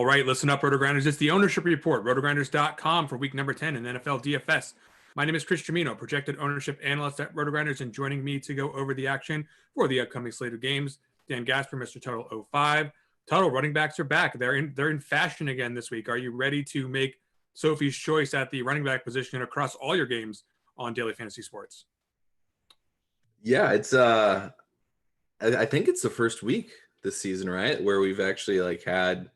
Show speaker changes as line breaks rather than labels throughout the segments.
All right, listen up, Rotogrinders. It's the ownership report, rotogrinders.com for week number 10 in NFL DFS. My name is Chris Gimino, projected ownership analyst at Rotogrinders, and joining me to go over the action for the upcoming slate of games, Dan Gaspar, Mr. Total 05. Total, running backs are back. They're in fashion again this week. Are you ready to make Sophie's choice at the running back position across all your games on Daily Fantasy Sports?
Yeah, it's I think it's the first week this season, right, where we've actually had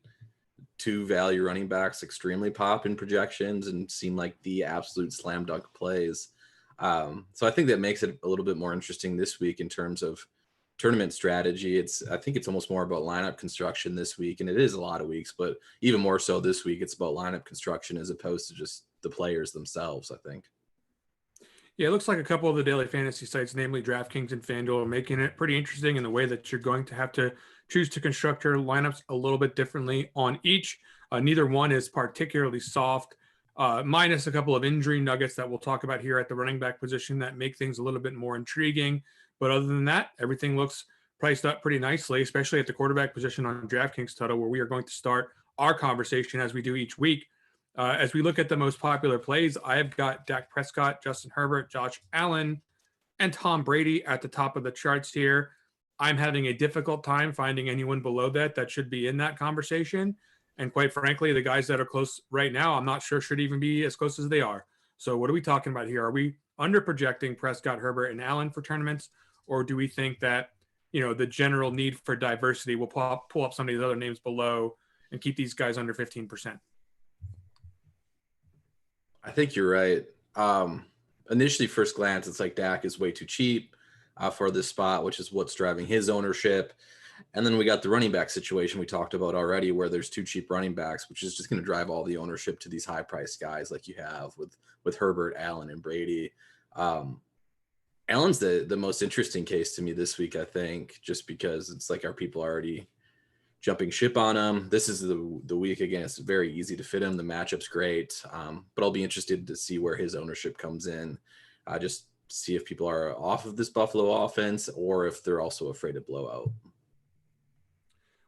two value running backs extremely pop in projections and seem like the absolute slam dunk plays. So I think that makes it a little bit more interesting this week in terms of tournament strategy. I think it's almost more about lineup construction this week, and it is a lot of weeks, but even more so this week, it's about lineup construction as opposed to just the players themselves, I think.
Yeah, it looks like a couple of the daily fantasy sites, namely DraftKings and FanDuel, are making it pretty interesting in the way that you're going to have to choose to construct your lineups a little bit differently on each. Neither one is particularly soft, minus a couple of injury nuggets that we'll talk about here at the running back position that make things a little bit more intriguing. But other than that, everything looks priced up pretty nicely, especially at the quarterback position on DraftKings Total, where we are going to start our conversation as we do each week. As we look at the most popular plays, I have got Dak Prescott, Justin Herbert, Josh Allen, and Tom Brady at the top of the charts here. I'm having a difficult time finding anyone below that should be in that conversation. And quite frankly, the guys that are close right now, I'm not sure should even be as close as they are. So what are we talking about here? Are we under projecting Prescott, Herbert, and Allen for tournaments? Or do we think that, the general need for diversity will pull up some of these other names below and keep these guys under 15%?
I think you're right. Initially, first glance, it's like Dak is way too cheap for this spot, which is what's driving his ownership. And then we got the running back situation we talked about already, where there's two cheap running backs, which is just going to drive all the ownership to these high-priced guys like you have with Herbert, Allen, and Brady. Allen's the most interesting case to me this week, I think, just because it's like our people are already jumping ship on him. This is the week again. It's very easy to fit him. The matchup's great, but I'll be interested to see where his ownership comes in. Just see if people are off of this Buffalo offense or if they're also afraid of blowout.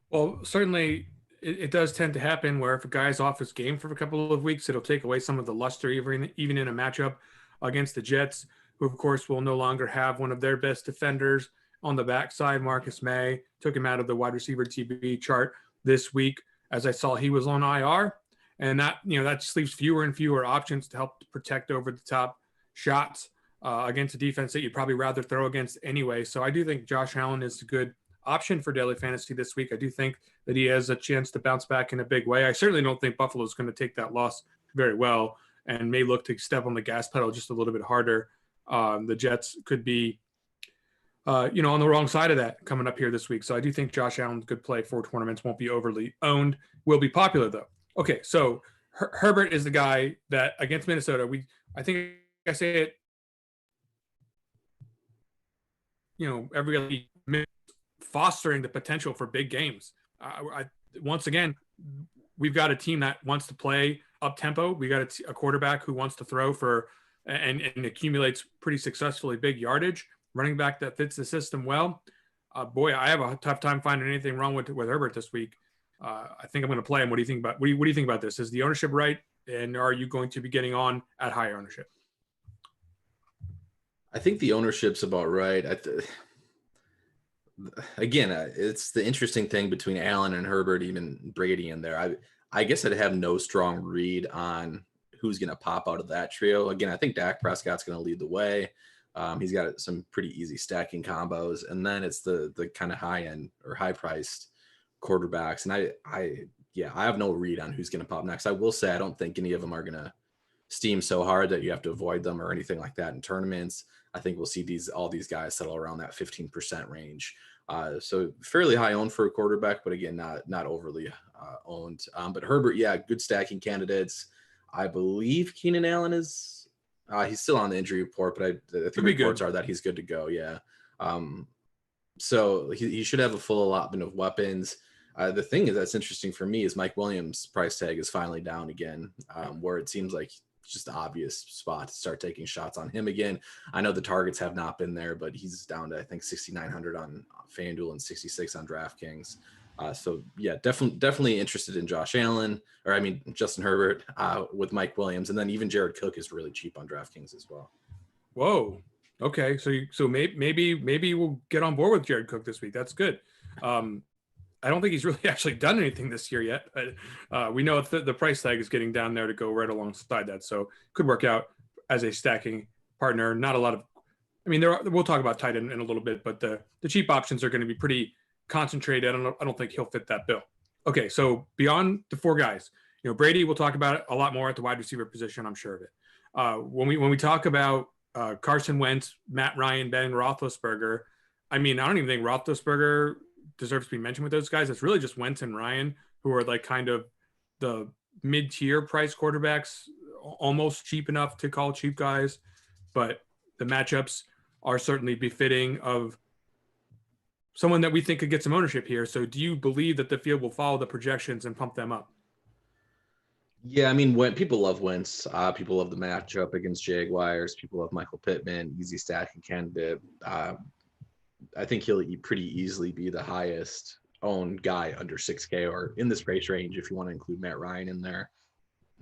Well, certainly it does tend to happen where if a guy's off his game for a couple of weeks, it'll take away some of the luster, even in a matchup against the Jets, who of course will no longer have one of their best defenders on the backside. Marcus May took him out of the wide receiver TB chart this week, as I saw he was on IR, and that just leaves fewer and fewer options to help protect over the top shots against a defense that you'd probably rather throw against anyway. So I do think Josh Allen is a good option for daily fantasy this week. I do think that he has a chance to bounce back in a big way. I certainly don't think Buffalo is going to take that loss very well and may look to step on the gas pedal just a little bit harder. The Jets could be on the wrong side of that coming up here this week. So I do think Josh Allen's good play for tournaments, won't be overly owned, will be popular though. Okay, so Herbert is the guy that against Minnesota, I think I say it, every fostering the potential for big games. Once again, we've got a team that wants to play up tempo. We got a quarterback who wants to throw for and accumulates pretty successfully big yardage. Running back that fits the system well. Boy, I have a tough time finding anything wrong with Herbert this week. I think I'm going to play him. What do you think about? What do you think about this? Is the ownership right? And are you going to be getting on at higher ownership?
I think the ownership's about right. Again, it's the interesting thing between Allen and Herbert, even Brady in there. I guess I'd have no strong read on who's going to pop out of that trio. Again, I think Dak Prescott's going to lead the way. He's got some pretty easy stacking combos, and then it's the kind of high end or high priced quarterbacks. And I have no read on who's going to pop next. I will say I don't think any of them are going to steam so hard that you have to avoid them or anything like that in tournaments. I think we'll see all these guys settle around that 15% range. So fairly high owned for a quarterback, but again, not overly owned. But Herbert, good stacking candidates. I believe Keenan Allen is he's still on the injury report, but I think reports are that he's good to go. Yeah. So he should have a full allotment of weapons. The thing that's interesting for me is Mike Williams' price tag is finally down again, where it seems like just the obvious spot to start taking shots on him again. I know the targets have not been there, but he's down to, I think, 6,900 on FanDuel and 66 on DraftKings. So yeah, definitely interested in Josh Allen, or I mean Justin Herbert with Mike Williams, and then even Jared Cook is really cheap on DraftKings as well.
Whoa. Okay. So maybe we'll get on board with Jared Cook this week. That's good. I don't think he's really actually done anything this year yet, but we know the price tag is getting down there to go right alongside that. So could work out as a stacking partner. Not a lot of, I mean, we'll talk about tight end in a little bit, but the cheap options are going to be pretty concentrated. I don't think he'll fit that bill. Okay. So beyond the four guys, Brady, we'll talk about it a lot more at the wide receiver position. I'm sure of it. When we talk about Carson Wentz, Matt Ryan, Ben Roethlisberger, I mean, I don't even think Roethlisberger deserves to be mentioned with those guys. It's really just Wentz and Ryan who are like kind of the mid-tier price quarterbacks, almost cheap enough to call cheap guys, but the matchups are certainly befitting of someone that we think could get some ownership here. So do you believe that the field will follow the projections and pump them up?
Yeah, I mean, when people love Wentz, people love the matchup against Jaguars. People love Michael Pittman, easy stacking candidate. I think he'll pretty easily be the highest owned guy under 6K or in this price range if you want to include Matt Ryan in there.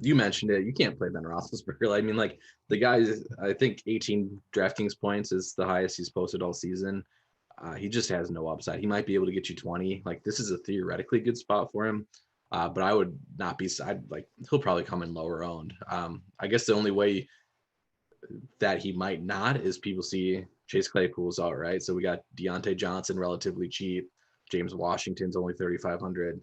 You mentioned it. You can't play Ben Roethlisberger. I mean, like the guy's, I think 18 DraftKings points is the highest he's posted all season. He just has no upside. He might be able to get you 20. Like this is a theoretically good spot for him. But I would not be, he'll probably come in lower owned. I guess the only way that he might not is people see Chase Claypool's out, right? So we got Deontay Johnson relatively cheap. James Washington's only 3,500.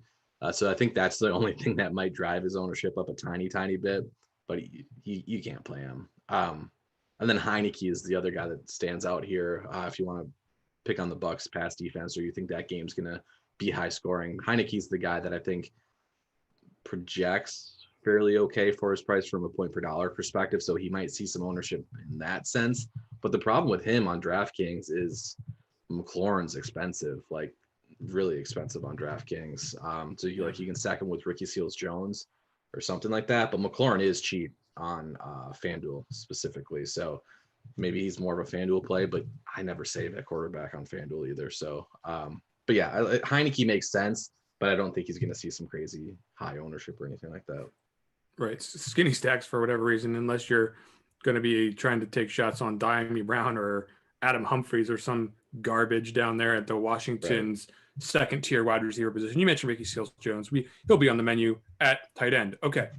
So I think that's the only thing that might drive his ownership up a tiny bit, but you can't play him. And then Heineke is the other guy that stands out here. If you want to pick on the Bucs pass defense, or you think that game's going to be high scoring, Heineke's the guy that I think projects fairly okay for his price from a point per dollar perspective. So he might see some ownership in that sense. But the problem with him on DraftKings is McLaurin's expensive, like really expensive on DraftKings. So you can stack him with Ricky Seals-Jones or something like that. But McLaurin is cheap on FanDuel specifically. So maybe he's more of a FanDuel play, but I never save that quarterback on FanDuel either. So, but yeah, Heineke makes sense, but I don't think he's going to see some crazy high ownership or anything like that.
Right. Skinny stacks for whatever reason, unless you're going to be trying to take shots on Diami Brown or Adam Humphries or some garbage down there at the Washington's second tier wide receiver position. You mentioned Ricky Seals-Jones. He'll be on the menu at tight end. Okay.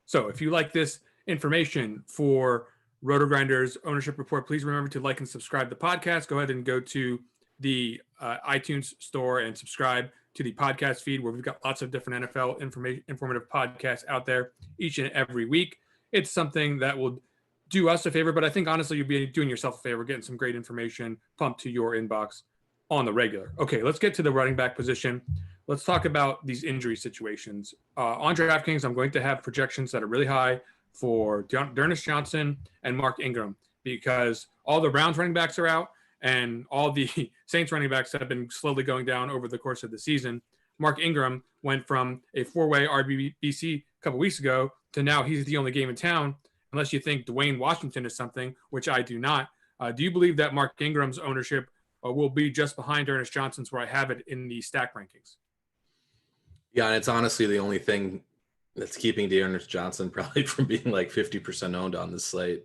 So if you like this information for Rotogrinders ownership report, please remember to like and subscribe to the podcast. Go ahead and go to the iTunes store and subscribe to the podcast feed where we've got lots of different NFL informative podcasts out there each and every week. It's something that will do us a favor, but I think honestly you'll be doing yourself a favor, getting some great information pumped to your inbox on the regular. Okay, let's get to the running back position. Let's talk about these injury situations. On DraftKings, I'm going to have projections that are really high for D'Ernest Johnson and Mark Ingram because all the Browns running backs are out and all the Saints running backs have been slowly going down over the course of the season. Mark Ingram went from a four-way RBBC a couple weeks ago to now he's the only game in town, unless you think Dwayne Washington is something, which I do not. Do you believe that Mark Ingram's ownership will be just behind Ernest Johnson's where I have it in the stack rankings?
Yeah, and it's honestly the only thing that's keeping D'Ernest Johnson probably from being like 50% owned on this slate.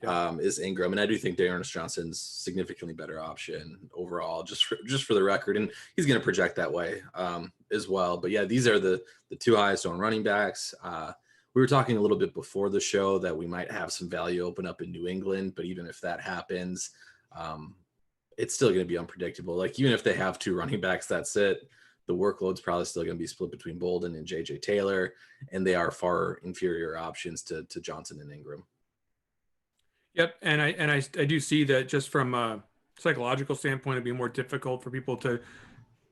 Is Ingram, and I do think D'Ernest Johnson's significantly better option overall, just for the record, and he's going to project that way as well. But yeah, these are the two highest owned running backs. We were talking a little bit before the show that we might have some value open up in New England, but even if that happens, it's still going to be unpredictable. Like even if they have two running backs, that's it. The workload's probably still going to be split between Bolden and JJ Taylor, and they are far inferior options to Johnson and Ingram.
Yep, and I do see that just from a psychological standpoint, it'd be more difficult for people to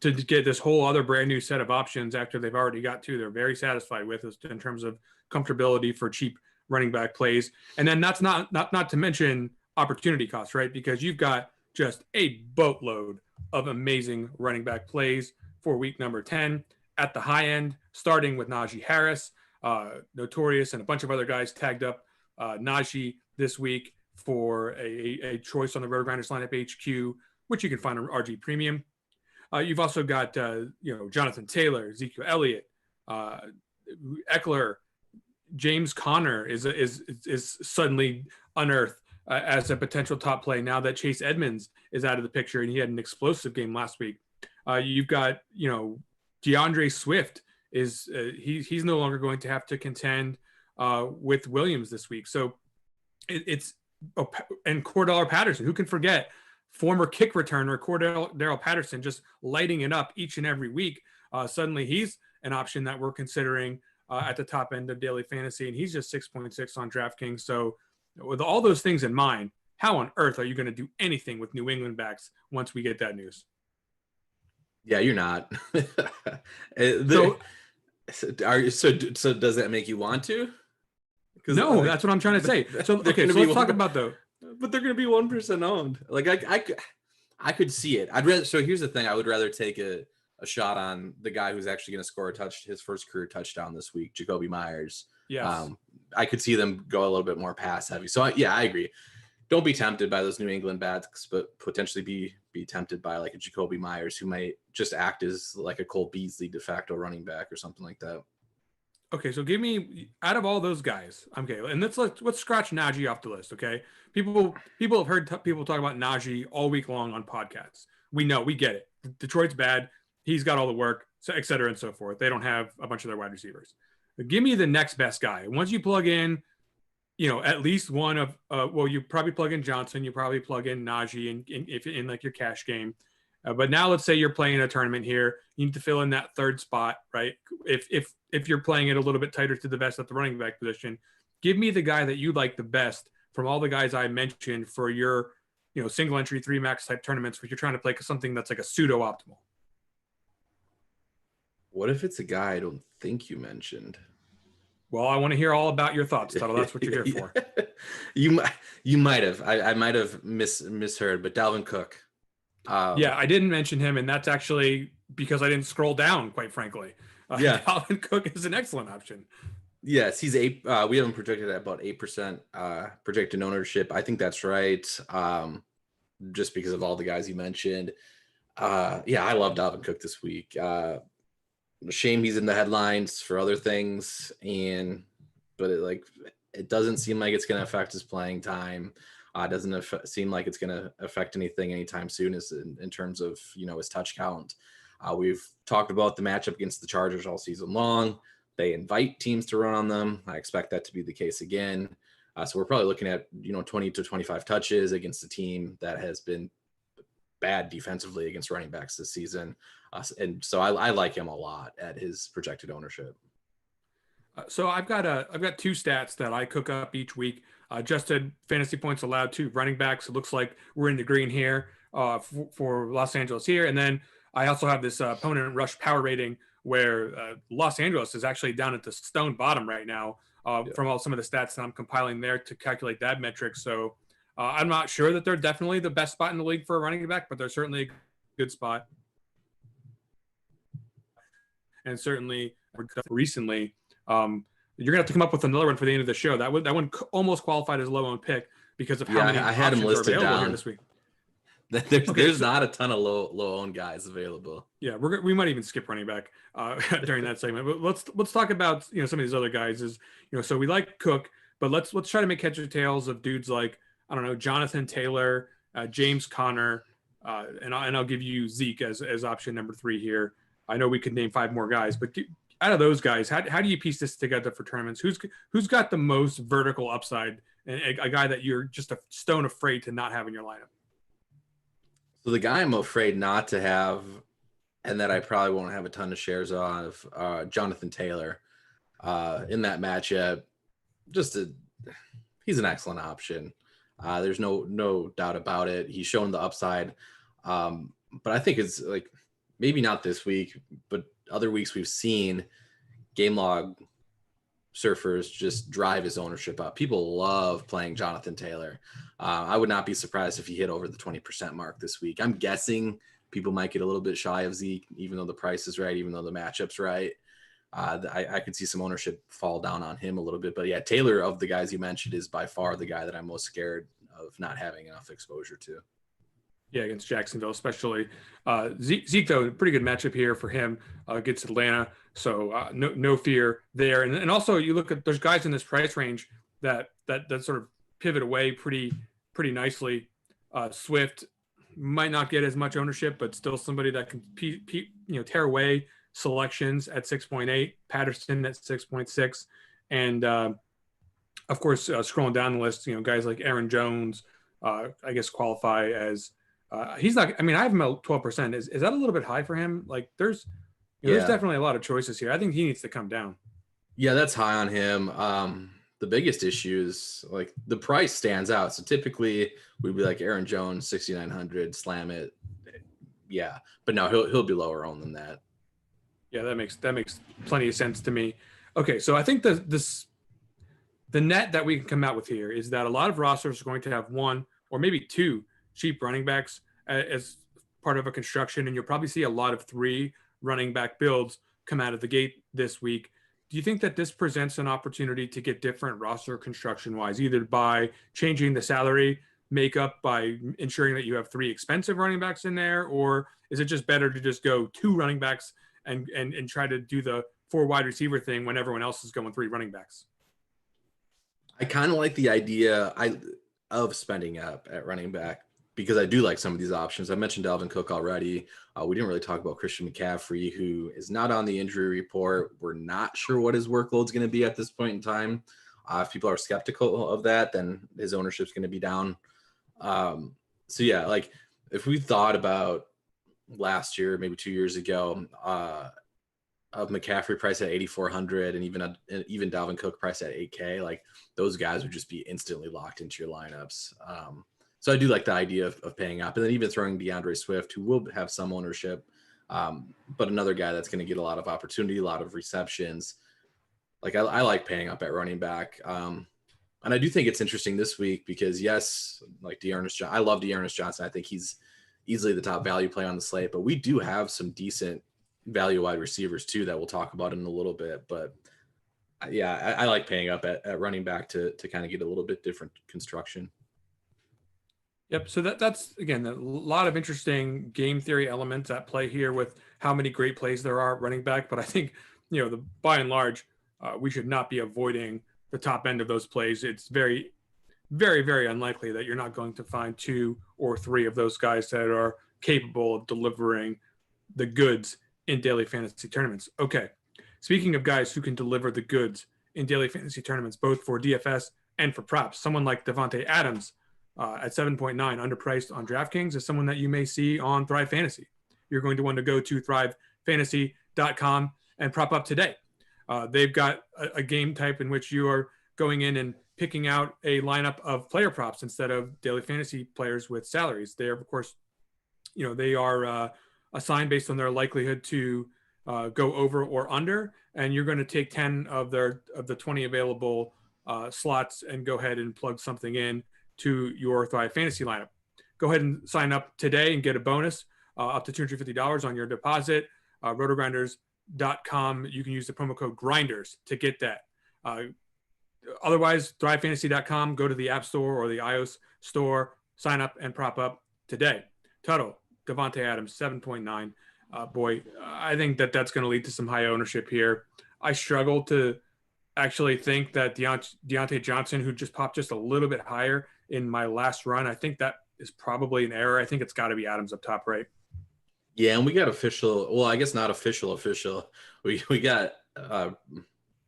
get this whole other brand new set of options after they've already got two they're very satisfied with in terms of comfortability for cheap running back plays. And then that's not to mention opportunity costs, right? Because you've got just a boatload of amazing running back plays for week number 10 at the high end, starting with Najee Harris, Notorious, and a bunch of other guys tagged up Najee this week for a choice on the Rotogrinders lineup HQ, which you can find on RG Premium. You've also got Jonathan Taylor, Ezekiel Elliott, Eckler, James Conner is suddenly unearthed as a potential top play now that Chase Edmonds is out of the picture, and he had an explosive game last week. You've got DeAndre Swift is he's no longer going to have to contend with Williams this week. So it's and Cordell Patterson, who can forget former kick returner Cordell Patterson just lighting it up each and every week. Suddenly he's an option that we're considering at the top end of daily fantasy, and he's just 6.6 on DraftKings. So with all those things in mind, how on earth are you going to do anything with New England backs once we get that news?
Yeah, you're not.
So
does that make you want to?
No, that's what I'm trying to say. So okay, so let's talk about though.
But they're going to be 1% owned. Like I could see it. So here's the thing: I would rather take a shot on the guy who's actually going to score his first career touchdown this week, Jacoby Myers.
Yes.
I could see them go a little bit more pass heavy. So I agree. Don't be tempted by those New England backs, but potentially be tempted by like a Jacoby Myers who might just act as like a Cole Beasley de facto running back or something like that.
Okay, so give me out of all those guys. Okay, and let's scratch Najee off the list. Okay, people have heard people talk about Najee all week long on podcasts. We know, we get it. Detroit's bad. He's got all the work, so et cetera and so forth. They don't have a bunch of their wide receivers. But give me the next best guy. Once you plug in, at least one of you probably plug in Johnson, you probably plug in Najee if in like your cash game. But now let's say you're playing a tournament here, you need to fill in that third spot, right? If you're playing it a little bit tighter to the vest at the running back position, give me the guy that you like the best from all the guys I mentioned for your single entry 3 max type tournaments where you're trying to play something that's like a pseudo optimal.
What if it's a guy I don't think you mentioned?
Well, I want to hear all about your thoughts, Tuttle. That's what you're here for.
You might have. I might have misheard, but Dalvin Cook.
Yeah, I didn't mention him, and that's actually because I didn't scroll down, quite frankly.
Yeah,
Dalvin Cook is an excellent option.
Yes, he's 8. We have him projected at about 8% projected ownership. I think that's right. Just because of all the guys you mentioned. Yeah, I love Dalvin Cook this week. Shame he's in the headlines for other things, but it doesn't seem like it's going to affect his playing time. Doesn't seem like it's going to affect anything anytime soon in terms of his touch count. We've talked about the matchup against the Chargers all season long. They invite teams to run on them. I expect that to be the case again. So we're probably looking at 20 to 25 touches against a team that has been bad defensively against running backs this season. And so I like him a lot at his projected ownership.
So I've got 2 stats that I cook up each week. Adjusted fantasy points allowed to running backs. It looks like we're in the green here for Los Angeles here. And then I also have this opponent rush power rating where Los Angeles is actually down at the stone bottom right now from some of the stats that I'm compiling there to calculate that metric. So I'm not sure that they're definitely the best spot in the league for a running back, but they're certainly a good spot. And certainly recently, you're gonna have to come up with another one for the end of the show. That one almost qualified as a low-owned pick because of how many
I had him listed down
here this week.
There's not a ton of low-owned guys available.
Yeah, we might even skip running back during that segment. But let's talk about some of these other guys. So we like Cook, but let's try to make heads or tails of dudes like Jonathan Taylor, James Conner, and I'll give you Zeke as option number 3 here. I know we could name 5 more guys, but out of those guys, how do you piece this together for tournaments? Who's got the most vertical upside and a guy that you're just a stone afraid to not have in your lineup?
So the guy I'm afraid not to have, and that I probably won't have a ton of shares of, Jonathan Taylor in that matchup. He's an excellent option. There's no doubt about it. He's shown the upside, but I think it's like maybe not this week, but other weeks we've seen game log surfers just drive his ownership up. People love playing Jonathan Taylor. I would not be surprised if he hit over the 20% mark this week. I'm guessing people might get a little bit shy of Zeke, even though the price is right, even though the matchup's right. I could see some ownership fall down on him a little bit. But yeah, Taylor, of the guys you mentioned, is by far the guy that I'm most scared of not having enough exposure to.
Yeah, against Jacksonville, especially. Zeke, though, pretty good matchup here for him against Atlanta. So no fear there. And also you look at there's guys in this price range that sort of pivot away pretty nicely. Swift might not get as much ownership, but still somebody that can tear away selections at 6.8. Patterson at 6.6, and of course scrolling down the list, guys like Aaron Jones, I guess qualify as he's not. I mean, I have him at 12%. Is that a little bit high for him? Like, there's
Yeah.
definitely a lot of choices here. I think he needs to come down.
Yeah, that's high on him. The biggest issue is like the price stands out. So typically we'd be like Aaron Jones, 6,900, slam it. Yeah, but no, he'll be lower owned than that.
Yeah, that makes plenty of sense to me. Okay, so I think the net that we can come out with here is that a lot of rosters are going to have one or maybe two cheap running backs as part of a construction, and you'll probably see a lot of three running back builds come out of the gate this week. Do you think that this presents an opportunity to get different roster construction wise, either by changing the salary makeup by ensuring that you have three expensive running backs in there, or is it just better to just go two running backs and try to do the four wide receiver thing when everyone else is going three running backs?
I kind of like the idea of spending up at running back because I do like some of these options. I mentioned Dalvin Cook already. We didn't really talk about Christian McCaffrey, who is not on the injury report. We're not sure what his workload is going to be at this point in time. If people are skeptical of that, then his ownership is going to be down. So yeah, like if we thought about last year, maybe 2 years ago, of McCaffrey price at 8,400 and even Dalvin Cook price at 8K, like those guys would just be instantly locked into your lineups. So I do like the idea of paying up, and then even throwing DeAndre Swift, who will have some ownership, but another guy that's going to get a lot of opportunity, a lot of receptions. Like I like paying up at running back. And I do think it's interesting this week because yes, like I love Dearness Johnson. I think he's easily the top value play on the slate, but we do have some decent value wide receivers too that we'll talk about in a little bit. But yeah, I like paying up at running back to kind of get a little bit different construction.
Yep. So that's again a lot of interesting game theory elements at play here with how many great plays there are at running back. But I think the by and large, we should not be avoiding the top end of those plays. It's very, very, very unlikely that you're not going to find two or three of those guys that are capable of delivering the goods in daily fantasy tournaments. Okay. Speaking of guys who can deliver the goods in daily fantasy tournaments, both for DFS and for props, someone like Devontae Adams at 7.9, underpriced on DraftKings, is someone that you may see on Thrive Fantasy. You're going to want to go to thrivefantasy.com and prop up today. They've got a game type in which you are going in and picking out a lineup of player props instead of daily fantasy players with salaries. They are, of course, they are assigned based on their likelihood to go over or under, and you're going to take 10 of the 20 available slots and go ahead and plug something in to your Thrive Fantasy lineup. Go ahead and sign up today and get a bonus up to $250 on your deposit. Rotogrinders.com. You can use the promo code Grinders to get that. Otherwise, thrivefantasy.com. Go to the App Store or the iOS store. Sign up and prop up today. Tuttle, Devontae Adams, 7.9. Boy, I think that's going to lead to some high ownership here. I struggle to actually think that Deontay Johnson, who just popped just a little bit higher in my last run, I think that is probably an error. I think it's got to be Adams up top, right?
Yeah, and we got official. Well, I guess not official. We got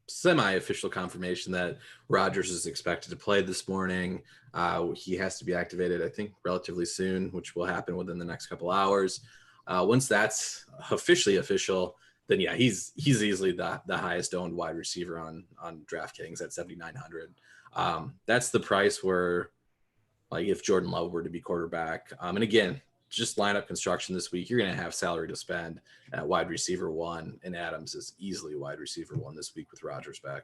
semi-official confirmation that Rodgers is expected to play this morning. He has to be activated, I think, relatively soon, which will happen within the next couple hours. Once that's officially official, then yeah, he's easily the highest owned wide receiver on DraftKings at 7,900. That's the price where, like, if Jordan Love were to be quarterback, and again, just lineup construction this week, you're going to have salary to spend at wide receiver 1, and Adams is easily wide receiver 1 this week with Rodgers back.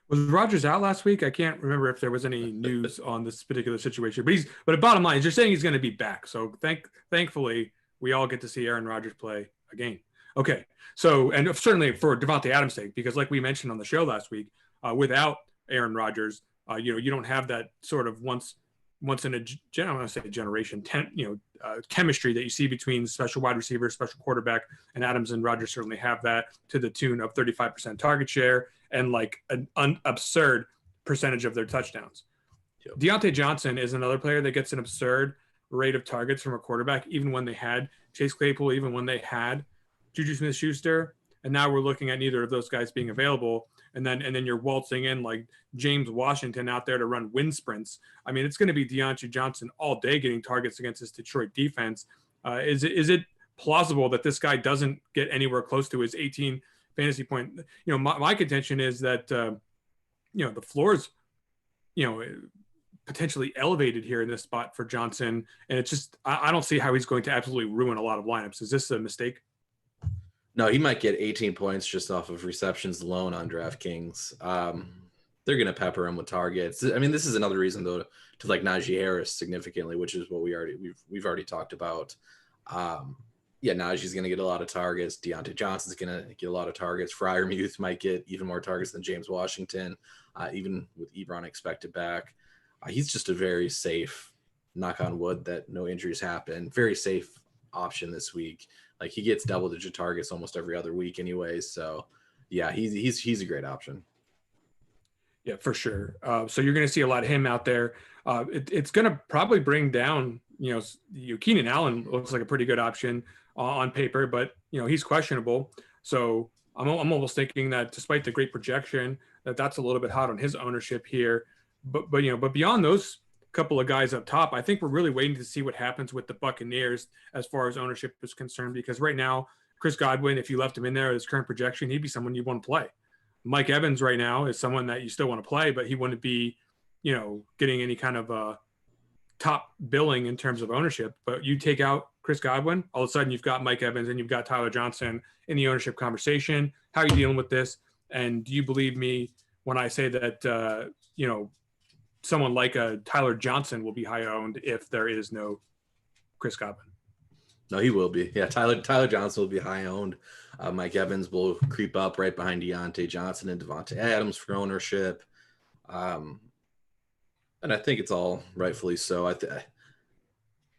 Was Rodgers out last week? I can't remember if there was any news on this particular situation, but the bottom line is you're saying he's going to be back. So thankfully we all get to see Aaron Rodgers play a game. Okay. So, and certainly for Devontae Adams' sake, because like we mentioned on the show last week, without Aaron Rodgers, you don't have that sort of once once in a I want to say generation, chemistry that you see between special wide receiver, special quarterback, and Adams and Rodgers certainly have that, to the tune of 35% target share and like an absurd percentage of their touchdowns. Yep. Deontay Johnson is another player that gets an absurd rate of targets from a quarterback, even when they had Chase Claypool, even when they had Juju Smith-Schuster, and now we're looking at neither of those guys being available. And then you're waltzing in like James Washington out there to run wind sprints. I mean, it's going to be Deontay Johnson all day getting targets against this Detroit defense. Is it plausible that this guy doesn't get anywhere close to his 18 fantasy point? You know, my contention is that the floor's potentially elevated here in this spot for Johnson, and it's just I don't see how he's going to absolutely ruin a lot of lineups. Is this a mistake?
No, he might get 18 points just off of receptions alone on DraftKings. They're going to pepper him with targets. I mean, this is another reason though to like Najee Harris significantly, which is what we've already talked about. Najee's going to get a lot of targets. Deontay Johnson's going to get a lot of targets. Freiermuth might get even more targets than James Washington, even with Ebron expected back. He's just a very safe, knock on wood that no injuries happen, very safe option this week. Like he gets double-digit targets almost every other week anyway. So yeah, he's a great option.
Yeah, for sure. So you're going to see a lot of him out there. It's going to probably bring down, Keenan Allen looks like a pretty good option on paper, but he's questionable. So I'm almost thinking that despite the great projection, that's a little bit hot on his ownership here. But beyond those couple of guys up top, I think we're really waiting to see what happens with the Buccaneers as far as ownership is concerned, because right now, Chris Godwin, if you left him in there at his current projection, he'd be someone you want to play. Mike Evans right now is someone that you still want to play, but he wouldn't be, getting any kind of top billing in terms of ownership. But you take out Chris Godwin, all of a sudden you've got Mike Evans and you've got Tyler Johnson in the ownership conversation. How are you dealing with this? And do you believe me when I say that, someone like a Tyler Johnson will be high owned if there is no Chris Godwin?
No, he will be. Yeah, Tyler Johnson will be high owned. Mike Evans will creep up right behind Deontay Johnson and Devontae Adams for ownership. And I think it's all rightfully so.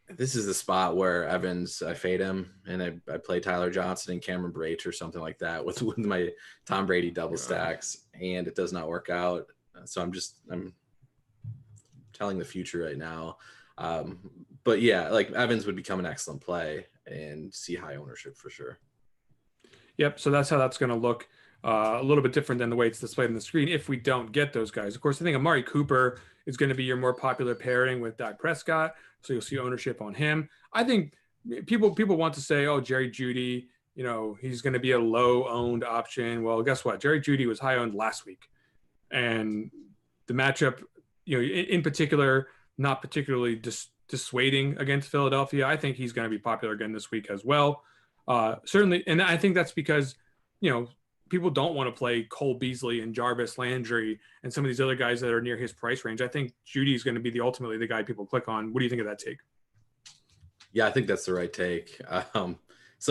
This is the spot where Evans, I fade him, and I play Tyler Johnson and Cameron Brate or something like that with my Tom Brady double stacks, and it does not work out. So I'm telling the future right now. But yeah, like Evans would become an excellent play and see high ownership for sure.
Yep. So that's how that's going to look. A little bit different than the way it's displayed on the screen if we don't get those guys. Of course, I think Amari Cooper is going to be your more popular pairing with Dak Prescott, so you'll see ownership on him. I think people want to say, oh, Jerry Jeudy, he's going to be a low-owned option. Well, guess what? Jerry Jeudy was high-owned last week. And the matchup, in particular, not particularly dissuading against Philadelphia. I think he's going to be popular again this week as well. Certainly, and I think that's because, people don't want to play Cole Beasley and Jarvis Landry and some of these other guys that are near his price range. I think Jeudy is going to be ultimately the guy people click on. What do you think of that take?
Yeah, I think that's the right take. Some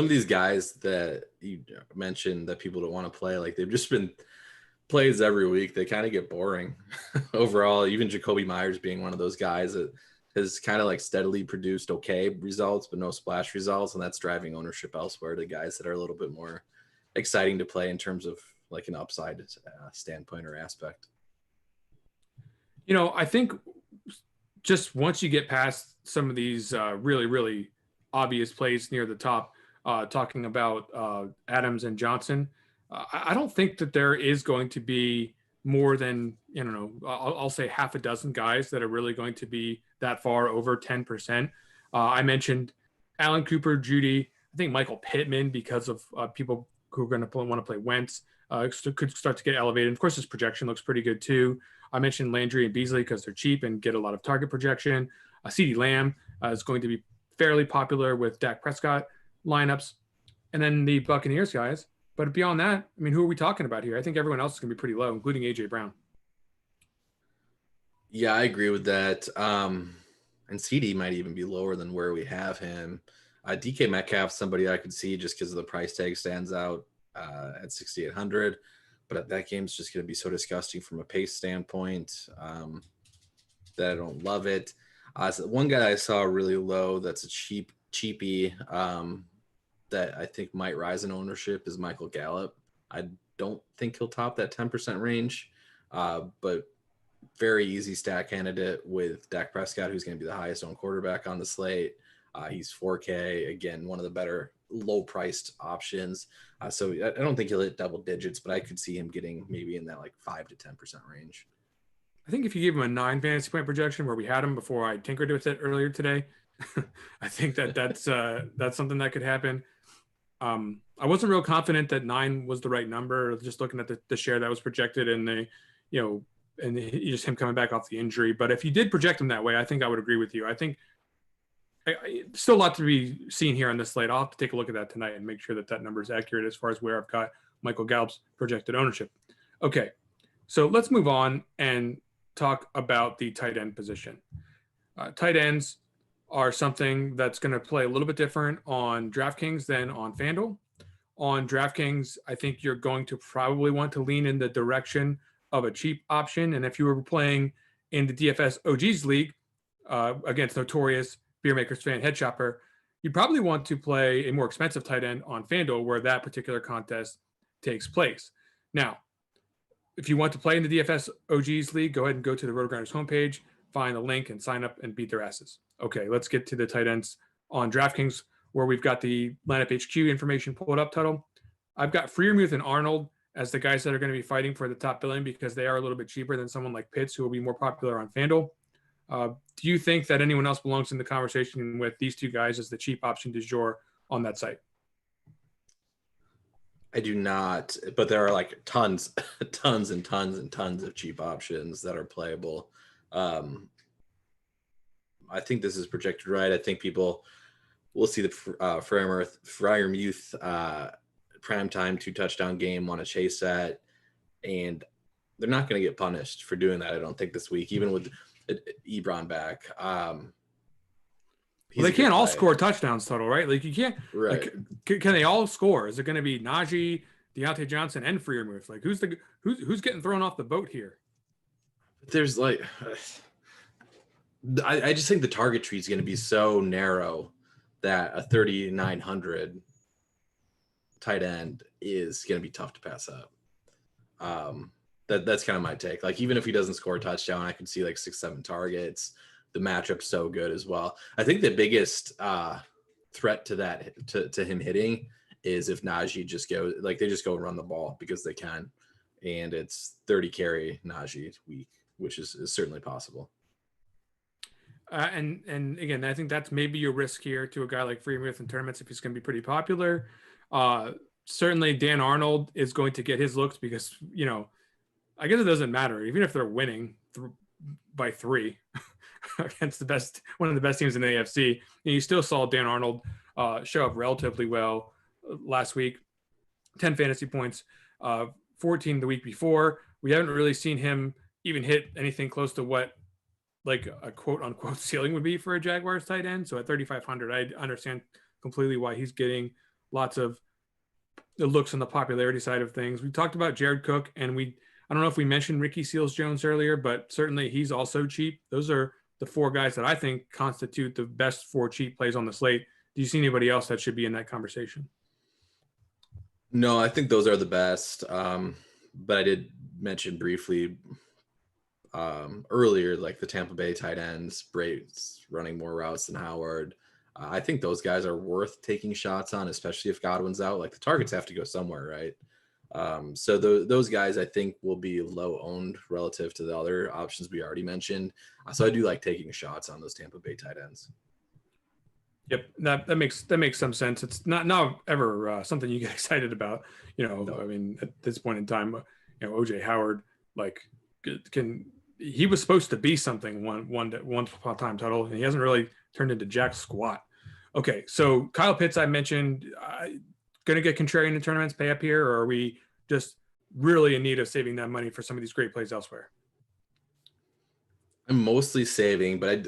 of these guys that you mentioned that people don't want to play, like they've just been plays every week. They kind of get boring overall. Even Jacoby Myers being one of those guys that has kind of like steadily produced okay results, but no splash results. And that's driving ownership elsewhere to guys that are a little bit more exciting to play in terms of like an upside standpoint or aspect.
I think just once you get past some of these really, really obvious plays near the top, talking about Adams and Johnson, I don't think that there is going to be more than, I'll say half a dozen guys that are really going to be that far over 10%. I mentioned Allen Cooper, Jeudy, I think Michael Pittman, because of people who are going to want to play Wentz, could start to get elevated. And of course, his projection looks pretty good too. I mentioned Landry and Beasley because they're cheap and get a lot of target projection. CeeDee Lamb is going to be fairly popular with Dak Prescott lineups. And then the Buccaneers guys. But beyond that, I mean, who are we talking about here? I think everyone else is going to be pretty low, including A.J. Brown.
Yeah, I agree with that. And CD might even be lower than where we have him. DK Metcalf, somebody I could see just because of the price tag stands out at 6,800. But that game's just going to be so disgusting from a pace standpoint that I don't love it. So one guy I saw really low that's a cheapie that I think might rise in ownership is Michael Gallup. I don't think he'll top that 10% range, but very easy stat candidate with Dak Prescott, who's going to be the highest owned quarterback on the slate. He's 4K, again, one of the better low-priced options. So I don't think he'll hit double digits, but I could see him getting maybe in that like 5 to 10% range.
I think if you give him a 9 fantasy point projection where we had him before I tinkered with it earlier today, I think that's something that could happen. I wasn't real confident that 9 was the right number, just looking at the share that was projected and just him coming back off the injury. But if you did project him that way, I think I would agree with you. I think still a lot to be seen here on this slate. I'll have to take a look at that tonight and make sure that number is accurate as far as where I've got Michael Gallup's projected ownership. Okay, so let's move on and talk about the tight end position. Tight ends are something that's going to play a little bit different on DraftKings than on FanDuel. On DraftKings, I think you're going to probably want to lean in the direction of a cheap option. And if you were playing in the DFS OGs league against notorious Beer Makers fan Head Shopper, you'd probably want to play a more expensive tight end on FanDuel where that particular contest takes place. Now, if you want to play in the DFS OGs league, go ahead and go to the Rotogrinders homepage, find the link, and sign up and beat their asses. Okay, let's get to the tight ends on DraftKings, where we've got the lineup HQ information pulled up, Tuttle. I've got Freiermuth and Arnold as the guys that are going to be fighting for the top billing because they are a little bit cheaper than someone like Pitts, who will be more popular on FanDuel. Do you think that anyone else belongs in the conversation with these two guys as the cheap option du jour on that site?
I do not, but there are like tons and tons of cheap options that are playable. I think this is projected right. I think people will see the Freiermuth primetime 2-touchdown game, want to chase that, and they're not going to get punished for doing that. I don't think this week, even with Ebron back.
Well, they can't all score touchdowns total, right? Like you can't.
Right.
Like, can they all score? Is it going to be Najee, Deontay Johnson, and Freiermuth? Like who's getting thrown off the boat here?
There's like, I just think the target tree is going to be so narrow that a 3,900 tight end is going to be tough to pass up. That's kind of my take. Like even if he doesn't score a touchdown, I could see like 6-7 targets. The matchup's so good as well. I think the biggest threat to that to him hitting is if Najee just goes like they just go and run the ball because they can, and it's 30 carry Najee week, which is certainly possible.
And again, I think that's maybe your risk here to a guy like Freiermuth in tournaments if he's going to be pretty popular. Certainly, Dan Arnold is going to get his looks because I guess it doesn't matter even if they're winning by 3. Against one of the best teams in the AFC. And you still saw Dan Arnold show up relatively well last week. 10 fantasy points, 14 the week before. We haven't really seen him even hit anything close to what like a quote unquote ceiling would be for a Jaguars tight end. So at 3,500, I understand completely why he's getting lots of the looks on the popularity side of things. We talked about Jared Cook, and I don't know if we mentioned Ricky Seals-Jones earlier, but certainly he's also cheap. Those are the 4 guys that I think constitute the best 4 cheap plays on the slate. Do you see anybody else that should be in that conversation?
No, I think those are the best. But I did mention briefly earlier, like the Tampa Bay tight ends, Braves running more routes than Howard. I think those guys are worth taking shots on, especially if Godwin's out. Like the targets have to go somewhere, right? So those guys I think will be low owned relative to the other options we already mentioned. So I do like taking shots on those Tampa Bay tight ends.
Yep, that makes some sense. It's not ever something you get excited about. No. I mean, at this point in time, OJ Howard, like, he was supposed to be something one time total, and he hasn't really turned into jack squat. Okay, so Kyle Pitts, I mentioned, going to get contrarian in tournaments, pay up here, or are we just really in need of saving that money for some of these great plays elsewhere?
I'm mostly saving, but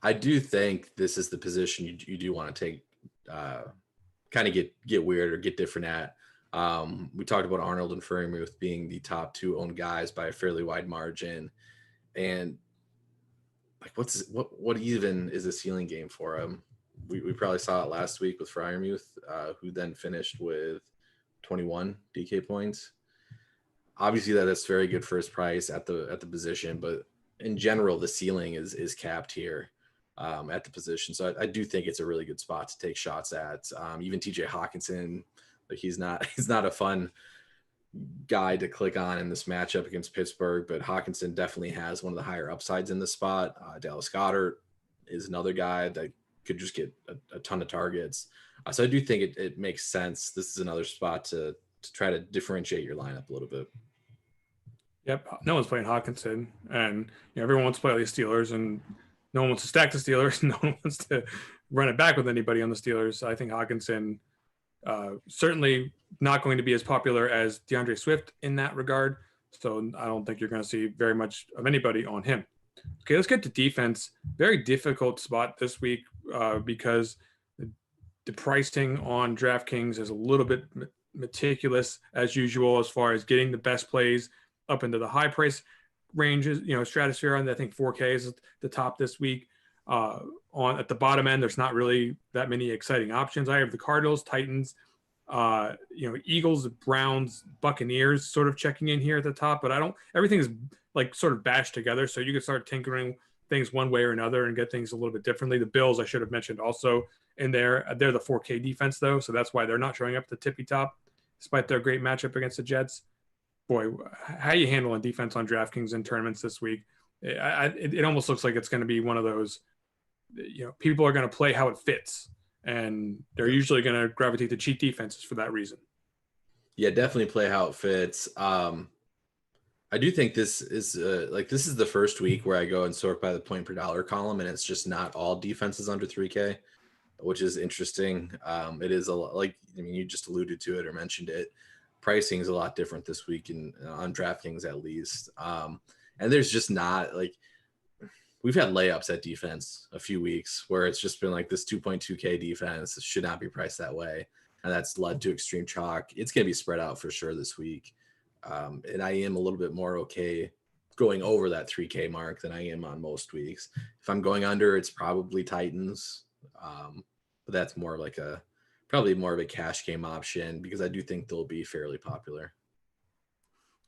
I do think this is the position you do want to take, kind of get weird or get different at. We talked about Arnold and Freiermuth being the top 2 owned guys by a fairly wide margin. And like what even is a ceiling game for him? We probably saw it last week with Freiermuth, who then finished with 21 DK points. Obviously, that's very good for his price at the position, but in general, the ceiling is capped here at the position. So I do think it's a really good spot to take shots at. Even TJ Hawkinson, like he's not a fun guy to click on in this matchup against Pittsburgh, but Hawkinson definitely has one of the higher upsides in the spot. Dallas Goedert is another guy that could just get a ton of targets. So I do think it makes sense. This is another spot to try to differentiate your lineup a little bit.
Yep, no one's playing Hawkinson, and everyone wants to play the Steelers, and no one wants to stack the Steelers. No one wants to run it back with anybody on the Steelers. I think Hawkinson certainly not going to be as popular as DeAndre Swift in that regard. So I don't think you're going to see very much of anybody on him. Okay, let's get to defense. Very difficult spot this week because the pricing on DraftKings is a little bit meticulous as usual as far as getting the best plays up into the high price ranges, stratosphere. And I think 4K is the top this week. At the bottom end, there's not really that many exciting options. I have the Cardinals, Titans, Eagles, Browns, Buccaneers sort of checking in here at the top, but everything is like sort of bashed together. So you can start tinkering things one way or another and get things a little bit differently. The Bills, I should have mentioned also in there. They're the 4K defense though. So that's why they're not showing up at the tippy top, despite their great matchup against the Jets. Boy, how you handling defense on DraftKings in tournaments this week? It almost looks like it's going to be one of those, people are going to play how it fits, and they're usually going to gravitate to cheat defenses for that reason.
Yeah, definitely play how it fits. I do think this is the first week where I go and sort by the point per dollar column, and it's just not all defenses under 3K, which is interesting. It is a lot, you just alluded to it or mentioned it. Pricing is a lot different this week on DraftKings at least. And there's just not we've had layups at defense a few weeks where it's just been like this 2.2K defense should not be priced that way. And that's led to extreme chalk. It's going to be spread out for sure this week. And I am a little bit more okay going over that 3K mark than I am on most weeks. If I'm going under, it's probably Titans. But that's probably more of a cash game option because I do think they'll be fairly popular.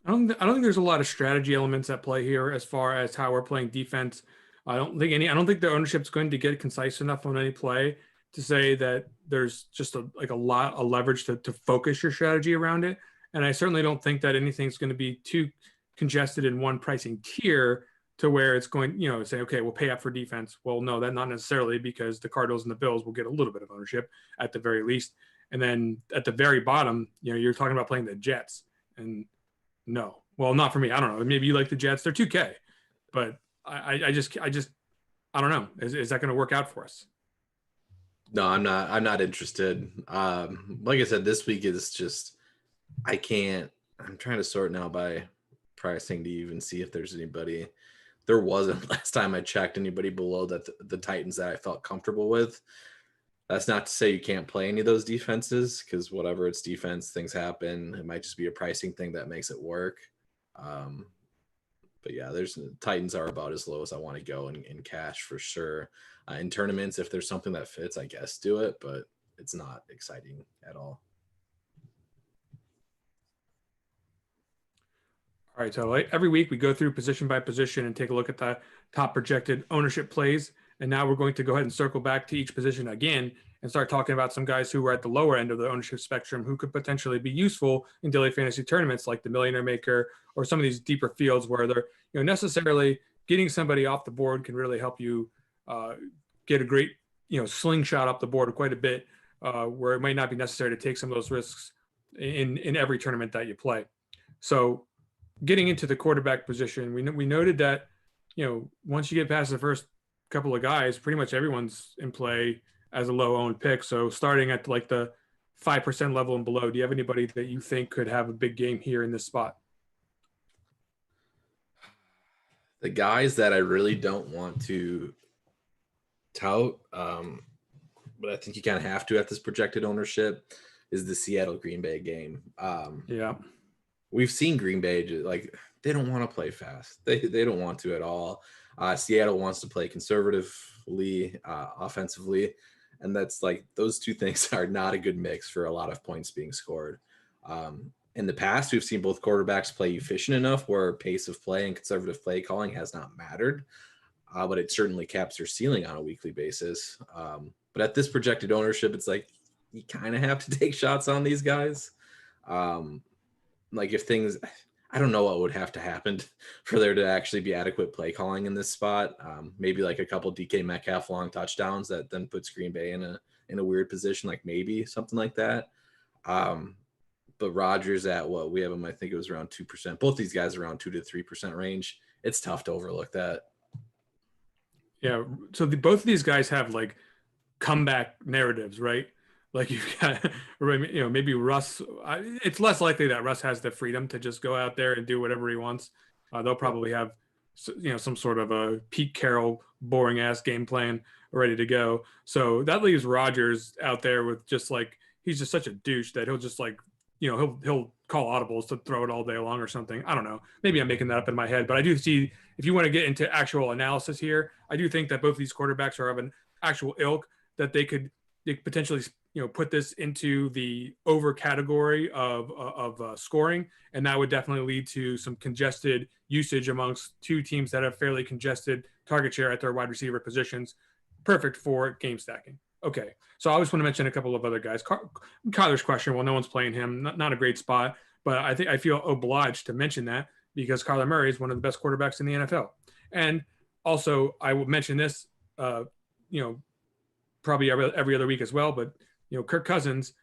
I don't think there's a lot of strategy elements at play here as far as how we're playing defense. I don't think the ownership's going to get concise enough on any play to say that there's just a lot of leverage to focus your strategy around it. And I certainly don't think that anything's going to be too congested in one pricing tier to where it's going, say, okay, we'll pay up for defense. Well, no, that not necessarily, because the Cardinals and the Bills will get a little bit of ownership at the very least. And then at the very bottom, you're talking about playing the Jets. And no, well, not for me. I don't know. Maybe you like the Jets. They're 2K, but I just I don't know. Is that going to work out for us?
No, I'm not interested. Like I said, this week is just, I'm trying to sort now by pricing to even see if there's anybody. There wasn't last time I checked anybody below the Titans that I felt comfortable with. That's not to say you can't play any of those defenses, because whatever it's defense, things happen. It might just be a pricing thing that makes it work. But yeah, Titans are about as low as I want to go in cash for sure. In tournaments, if there's something that fits, I guess do it, but it's not exciting at all.
All right, so every week we go through position by position and take a look at the top projected ownership plays. And now we're going to go ahead and circle back to each position again and start talking about some guys who are at the lower end of the ownership spectrum who could potentially be useful in daily fantasy tournaments like the Millionaire Maker or some of these deeper fields where they're necessarily getting somebody off the board can really help you get a great slingshot up the board quite a bit where it might not be necessary to take some of those risks in every tournament that you play. So getting into the quarterback position, we noted that once you get past the first couple of guys, pretty much everyone's in play as a low owned pick. So starting at like the 5% level and below, do you have anybody that you think could have a big game here in this spot?
The guys that I really don't want to tout, but I think you kind of have to at this projected ownership, is the Seattle Green Bay game.
Yeah.
We've seen Green Bay, they don't want to play fast. They don't want to at all. Seattle wants to play conservatively, offensively, and that's like those two things are not a good mix for a lot of points being scored. In the past, we've seen both quarterbacks play efficient enough where pace of play and conservative play calling has not mattered, but it certainly caps their ceiling on a weekly basis. But at this projected ownership, it's like you kind of have to take shots on these guys. Um, like if things, I don't know what would have to happen for there to actually be adequate play calling in this spot. Maybe like a couple DK Metcalf long touchdowns that then puts Green Bay in a weird position, like maybe something like that. But Rodgers at what we have him, I think it was around 2%. Both these guys around 2 to 3% range. It's tough to overlook that.
Yeah. So both of these guys have like comeback narratives, right? Like you've got, maybe Russ. It's less likely that Russ has the freedom to just go out there and do whatever he wants. They'll probably have, some sort of a Pete Carroll boring ass game plan ready to go. So that leaves Rodgers out there with just like he's just such a douche that he'll just like, he'll call audibles to throw it all day long or something. I don't know. Maybe I'm making that up in my head, but I do see if you want to get into actual analysis here, I do think that both of these quarterbacks are of an actual ilk that they potentially put this into the over category of scoring, and that would definitely lead to some congested usage amongst two teams that have fairly congested target share at their wide receiver positions. Perfect for game stacking. Okay, so I just want to mention a couple of other guys. Kyler's question. Well, no one's playing him. Not a great spot, but I think I feel obliged to mention that because Kyler Murray is one of the best quarterbacks in the NFL, and also I will mention this. Probably every other week as well. But Kirk Cousins,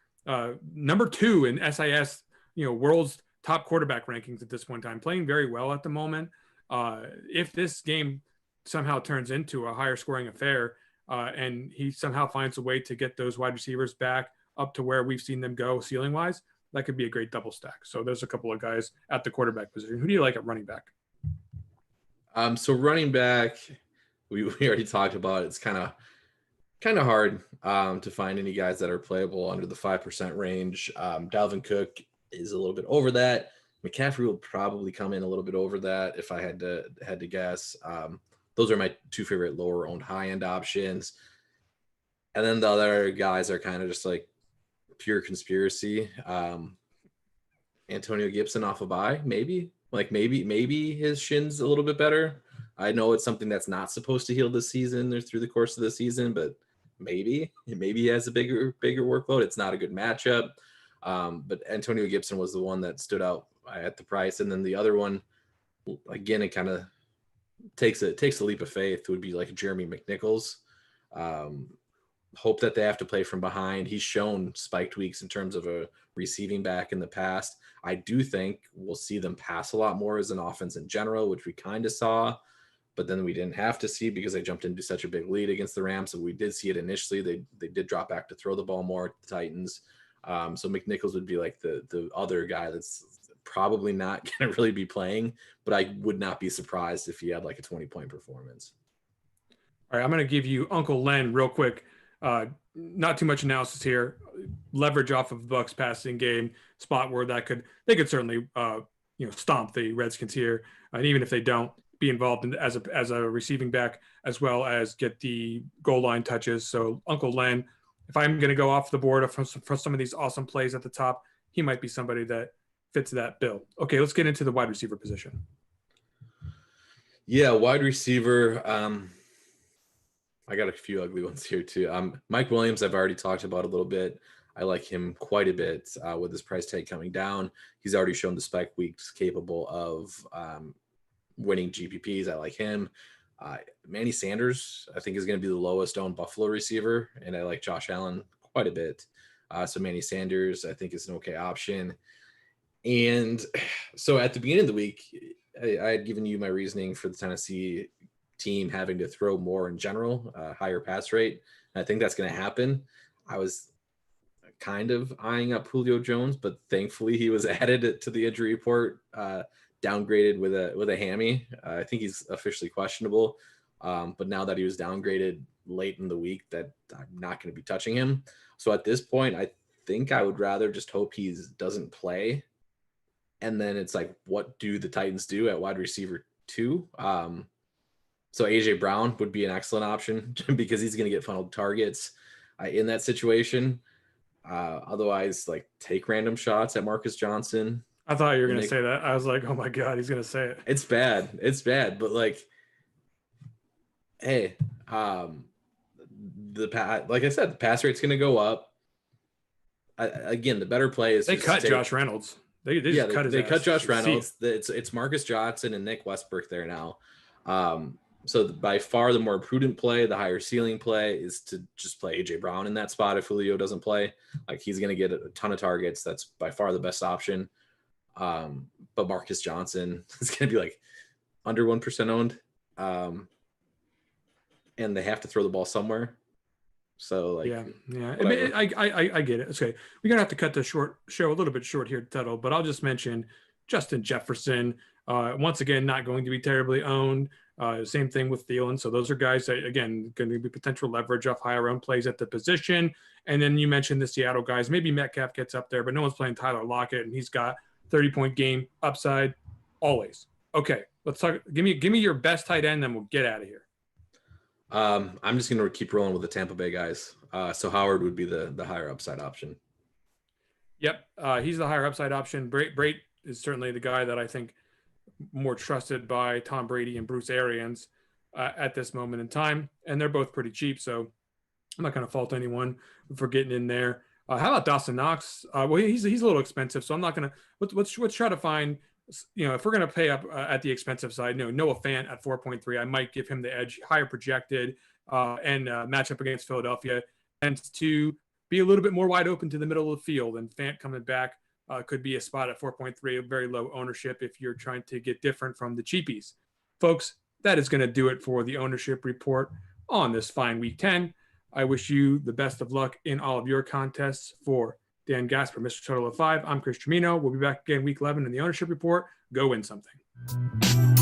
number 2 in SIS, world's top quarterback rankings at this point in time, playing very well at the moment. If this game somehow turns into a higher scoring affair, and he somehow finds a way to get those wide receivers back up to where we've seen them go ceiling wise, that could be a great double stack. So there's a couple of guys at the quarterback position. Who do you like at running back?
So running back, we already talked about. It's kind of hard to find any guys that are playable under the 5% range. Dalvin Cook is a little bit over that. McCaffrey will probably come in a little bit over that if I had to guess. Those are my 2 favorite lower owned high end options. And then the other guys are kind of just like pure conspiracy. Antonio Gibson off a bye, maybe his shin's a little bit better. I know it's something that's not supposed to heal this season or through the course of the season, but maybe he has a bigger workload. It's not a good matchup. But Antonio Gibson was the one that stood out at the price. And then the other one, again, it kind of takes a leap of faith. It would be like Jeremy McNichols. Hope that they have to play from behind. He's shown spiked weeks in terms of a receiving back in the past. I do think we'll see them pass a lot more as an offense in general, which we kind of saw, but then we didn't have to see because they jumped into such a big lead against the Rams. So we did see it initially. They did drop back to throw the ball more at the Titans. So McNichols would be like the other guy that's probably not going to really be playing, but I would not be surprised if he had like a 20-point performance.
All right, I'm going to give you Uncle Len real quick. Not too much analysis here. Leverage off of the Bucks passing game spot where they could certainly stomp the Redskins here, and even if they don't, be involved in as a receiving back as well as get the goal line touches. So Uncle Len, if I'm going to go off the board for some of these awesome plays at the top, he might be somebody that fits that bill. Okay, let's get into the wide receiver position.
Yeah, wide receiver. I got a few ugly ones here too. Mike Williams, I've already talked about a little bit. I like him quite a bit with his price tag coming down. He's already shown the spike weeks capable of winning GPPs. I like him. Manny Sanders, I think, is going to be the lowest owned Buffalo receiver, and I like Josh Allen quite a bit. So Manny Sanders, I think, is an okay option. And so at the beginning of the week, I had given you my reasoning for the Tennessee team having to throw more in general, higher pass rate. And I think that's going to happen. I was kind of eyeing up Julio Jones, but thankfully he was added to the injury report, downgraded with a hammy. I think he's officially questionable. But now that he was downgraded late in the week, that I'm not going to be touching him. So at this point, I think I would rather just hope he doesn't play. And then it's like, what do the Titans do at wide receiver 2? So AJ Brown would be an excellent option because he's going to get funneled targets in that situation. Otherwise, like take random shots at Marcus Johnson.
I thought you were going to say that. I was like, oh my God, he's going to say it.
It's bad. It's bad. But like, hey, like I said, the pass rate's going to go up. Again, the better play is
they cut Josh Reynolds. They cut
Josh Reynolds. It's Marcus Johnson and Nick Westbrook there now. So by far the more prudent play, the higher ceiling play is to just play AJ Brown in that spot if Julio doesn't play. Like he's going to get a ton of targets. That's by far the best option. But Marcus Johnson is going to be like under 1% owned. And they have to throw the ball somewhere. So like,
yeah. I mean, I get it. Okay, we're gonna have to cut the show a little bit short here, Tuttle. But I'll just mention Justin Jefferson. Once again, not going to be terribly owned. Same thing with Thielen. So those are guys that again going to be potential leverage off higher owned plays at the position. And then you mentioned the Seattle guys. Maybe Metcalf gets up there, but no one's playing Tyler Lockett, and he's got 30-point game upside always. Okay, let's talk. Give me your best tight end, then we'll get out of here.
I'm just going to keep rolling with the Tampa Bay guys. So Howard would be the higher upside option.
Yep. He's the higher upside option. Brait is certainly the guy that I think more trusted by Tom Brady and Bruce Arians at this moment in time. And they're both pretty cheap. So I'm not going to fault anyone for getting in there. How about Dawson Knox? Well, he's a little expensive. So I'm not going to, let's try to find, if we're going to pay up at the expensive side, Noah Fant at 4.3, I might give him the edge, higher projected, and match up against Philadelphia, and to be a little bit more wide open to the middle of the field. And Fant coming back could be a spot at 4.3, very low ownership if you're trying to get different from the cheapies. Folks, that is going to do it for the ownership report on this fine week 10. I wish you the best of luck in all of your contests. For Dan Gaspar, Mr. Total of 5, I'm Chris Gimino. We'll be back again week 11 in the ownership report. Go win something.